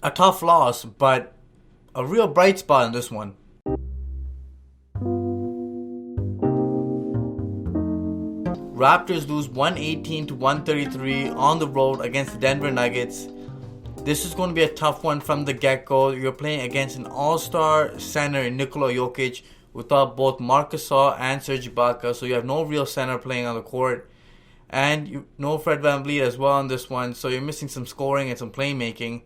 a tough loss, but a real bright spot in this one. Raptors lose 118 to 133 on the road against the Denver Nuggets. This is going to be a tough one from the get-go. You're playing against an all-star center in Nikola Jokic without both Marc Gasol and Serge Ibaka, so you have no real center playing on the court. And no Fred VanVleet as well in this one, so you're missing some scoring and some playmaking.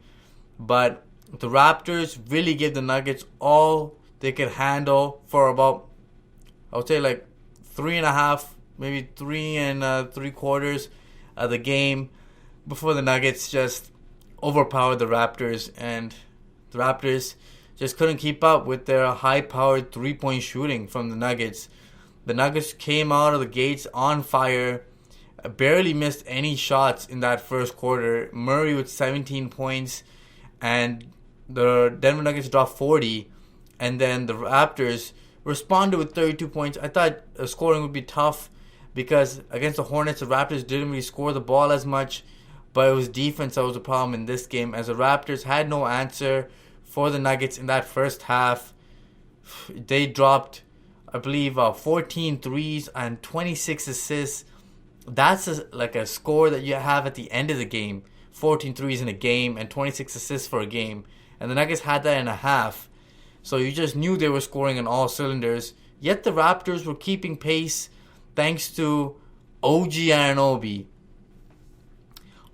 But the Raptors really gave the Nuggets all they could handle for about, I would say, like 3.5, maybe 3 3/4 of the game before the Nuggets just overpowered the Raptors, and the Raptors just couldn't keep up with their high-powered three-point shooting from the Nuggets. The Nuggets came out of the gates on fire, barely missed any shots in that first quarter. Murray with 17 points, and the Denver Nuggets dropped 40, and then the Raptors responded with 32 points. I thought scoring would be tough because against the Hornets, the Raptors didn't really score the ball as much, but it was defense that was the problem in this game, as the Raptors had no answer for the Nuggets in that first half. They dropped, I believe, 14 threes and 26 assists. That's like a score that you have at the end of the game. 14 threes in a game and 26 assists for a game. And the Nuggets had that in a half. So you just knew they were scoring on all cylinders. Yet the Raptors were keeping pace thanks to OG Anunoby.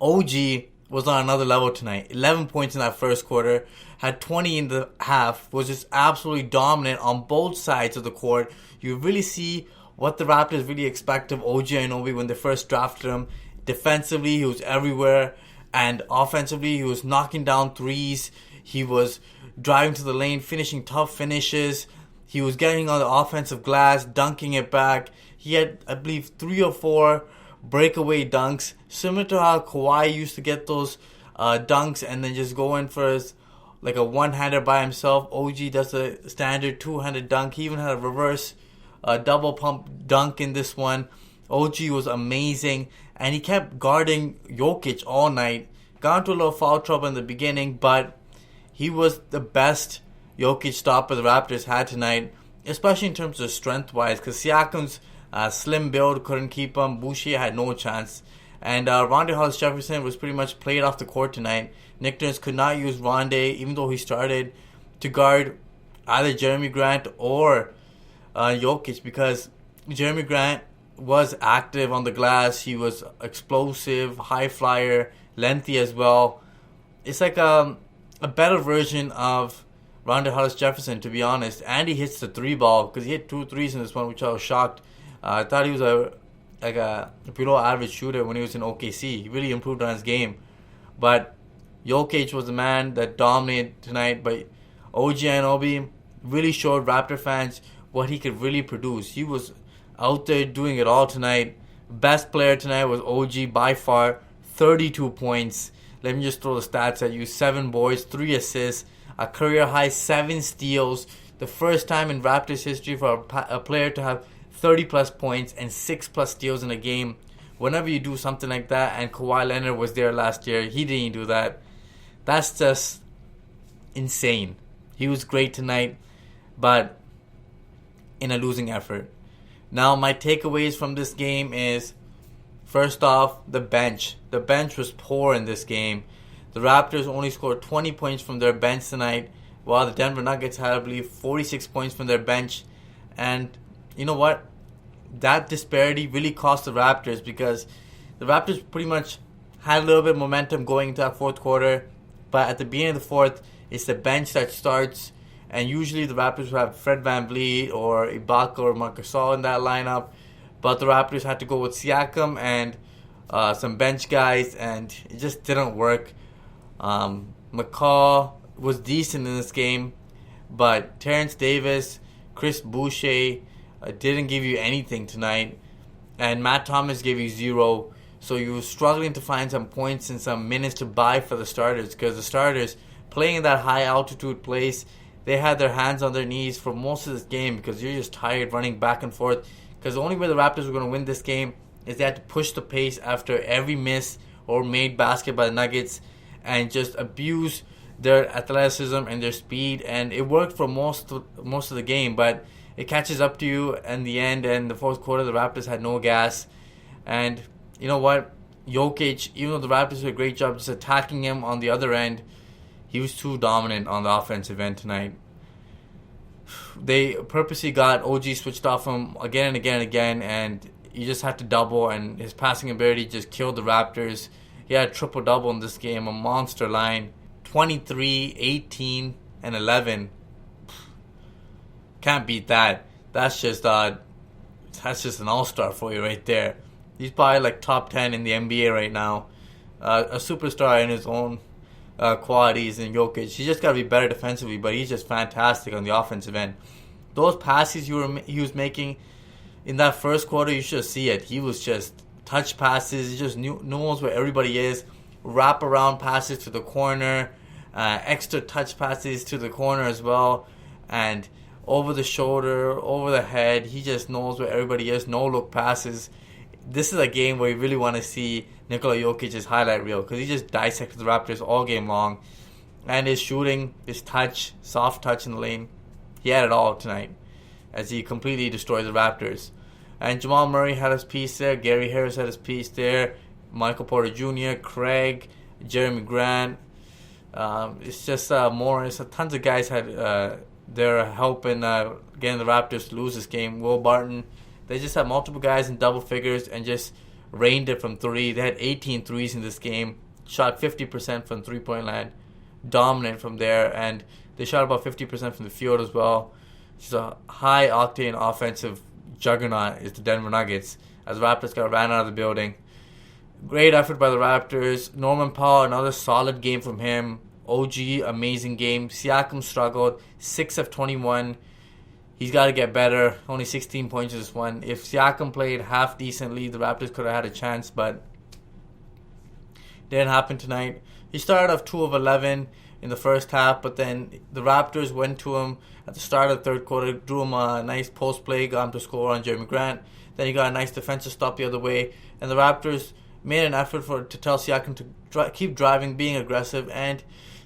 OG was on another level tonight. 11 points in that first quarter, had 20 in the half, was just absolutely dominant on both sides of the court. You really see what the Raptors really expect of OG Anunoby when they first drafted him. Defensively, he was everywhere, and offensively, he was knocking down threes. He was driving to the lane, finishing tough finishes. He was getting on the offensive glass, dunking it back. He had, I believe, 3 or 4 breakaway dunks, similar to how Kawhi used to get those dunks and then just go in for his, like a one-hander by himself. OG does a standard two-handed dunk. He even had a reverse double pump dunk in this one. OG was amazing, and he kept guarding Jokic all night. Got into a little foul trouble in the beginning, but he was the best Jokic stopper the Raptors had tonight, especially in terms of strength-wise, because Siakam's slim build couldn't keep him. Boucher had no chance. And Rondae Hollis-Jefferson was pretty much played off the court tonight. Nick Nurse could not use Rondae, even though he started, to guard either Jeremy Grant or Jokic, because Jeremy Grant was active on the glass. He was explosive, high flyer, lengthy as well. It's like a better version of Rondae Hollis-Jefferson, to be honest. And he hits the 3 ball, because he hit 2 threes in this one, which I was shocked. I thought he was a below average shooter when he was in OKC. He really improved on his game. But Jokic was the man that dominated tonight. But OG Anunoby really showed Raptor fans what he could really produce. He was out there doing it all tonight. Best player tonight was OG by far. 32 points. Let me just throw the stats at you. 7 boards, 3 assists, a career high 7 steals. The first time in Raptors history for a player to have 30 plus points and 6 plus steals in a game. Whenever you do something like that, and Kawhi Leonard was there last year, he didn't do that. That's just insane. He was great tonight, but in a losing effort. Now, my takeaways from this game is, first off, the bench. The bench was poor in this game. The Raptors only scored 20 points from their bench tonight, while the Denver Nuggets had, I believe, 46 points from their bench. And you know what? That disparity really cost the Raptors, because the Raptors pretty much had a little bit of momentum going into that fourth quarter. But at the beginning of the fourth, it's the bench that starts. And usually the Raptors would have Fred VanVleet or Ibaka or Marc Gasol in that lineup. But the Raptors had to go with Siakam and some bench guys, and it just didn't work. McCaw was decent in this game, but Terrence Davis, Chris Boucher didn't give you anything tonight, and Matt Thomas gave you 0. So you were struggling to find some points and some minutes to buy for the starters, because the starters playing in that high altitude place, they had their hands on their knees for most of this game, because you're just tired running back and forth. Because the only way the Raptors were going to win this game is they had to push the pace after every miss or made basket by the Nuggets, and just abuse their athleticism and their speed, and it worked for most of the game, but it catches up to you in the end. And the fourth quarter, the Raptors had no gas. And you know what? Jokic, even though the Raptors did a great job just attacking him on the other end, he was too dominant on the offensive end tonight. They purposely got OG switched off him again and again and again, and you just had to double, and his passing ability just killed the Raptors. He had a triple-double in this game, a monster line. 23, 18, and 11. Can't beat that. That's just an all-star for you right there. He's probably like top 10 in the NBA right now. A superstar in his own qualities in Jokic. He's just got to be better defensively, but he's just fantastic on the offensive end. Those passes he was making in that first quarter, you should see it. He was just touch passes. He just knows where everybody is. Wrap around passes to the corner. Extra touch passes to the corner as well. And over the shoulder, over the head. He just knows where everybody is. No look passes. This is a game where you really want to see Nikola Jokic's highlight reel, because he just dissected the Raptors all game long. And his shooting, his touch, soft touch in the lane, he had it all tonight as he completely destroyed the Raptors. And Jamal Murray had his piece there. Gary Harris had his piece there. Michael Porter Jr., Craig, Jeremy Grant. It's just Morris. Tons of guys had their help in getting the Raptors to lose this game. Will Barton. They just had multiple guys in double figures and just rained it from three. They had 18 threes in this game. Shot 50% from three-point line. Dominant from there. And they shot about 50% from the field as well. It's a high-octane offensive juggernaut is the Denver Nuggets, as the Raptors got ran out of the building. Great effort by the Raptors. Norman Powell, another solid game from him. OG, amazing game. Siakam struggled. 6 of 21. He's got to get better. Only 16 points in this one. If Siakam played half decently, the Raptors could have had a chance, but didn't happen tonight. He started off 2 of 11 in the first half, but then the Raptors went to him at the start of the third quarter, drew him a nice post play, got him to score on Jeremy Grant. Then he got a nice defensive stop the other way, and the Raptors made an effort to tell Siakam to keep driving, being aggressive, and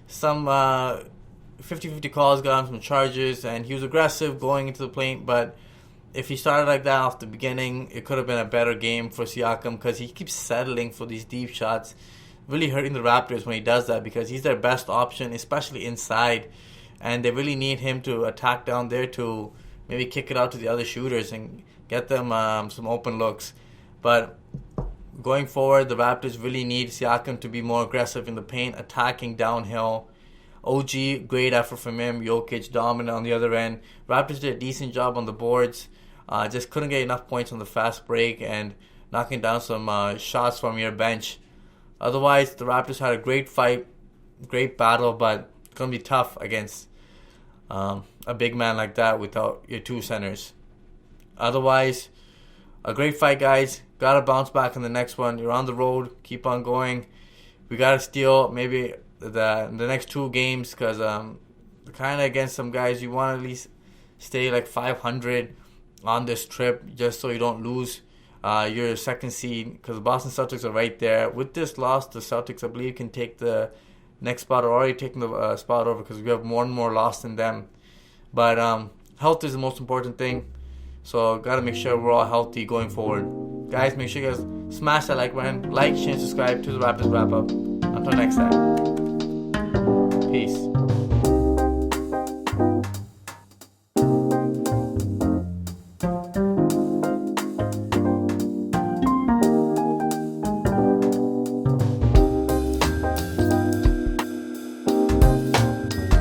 some 50-50 calls got him some charges, and he was aggressive going into the paint, but if he started like that off the beginning, it could have been a better game for Siakam, because he keeps settling for these deep shots, really hurting the Raptors when he does that, because he's their best option, especially inside, and they really need him to attack down there to maybe kick it out to the other shooters and get them some open looks. But going forward, the Raptors really need Siakam to be more aggressive in the paint, attacking downhill. OG, great effort from him. Jokic dominant on the other end. Raptors did a decent job on the boards. Just couldn't get enough points on the fast break and knocking down some shots from your bench. Otherwise, the Raptors had a great fight, great battle, but it's going to be tough against a big man like that without your two centers. Otherwise, a great fight, guys. Got to bounce back in the next one. You're on the road. Keep on going. We got to steal maybe the next 2 games, because kind of against some guys, you want to at least stay like 500 on this trip just so you don't lose your second seed, because the Boston Celtics are right there. With this loss, the Celtics, I believe, can take the next spot, or already taking the spot over, because we have more and more loss than them. But health is the most important thing, so got to make sure we're all healthy going forward. Guys, make sure you guys smash that like button, share, and subscribe to the Raptors Wrap Up. Until next time.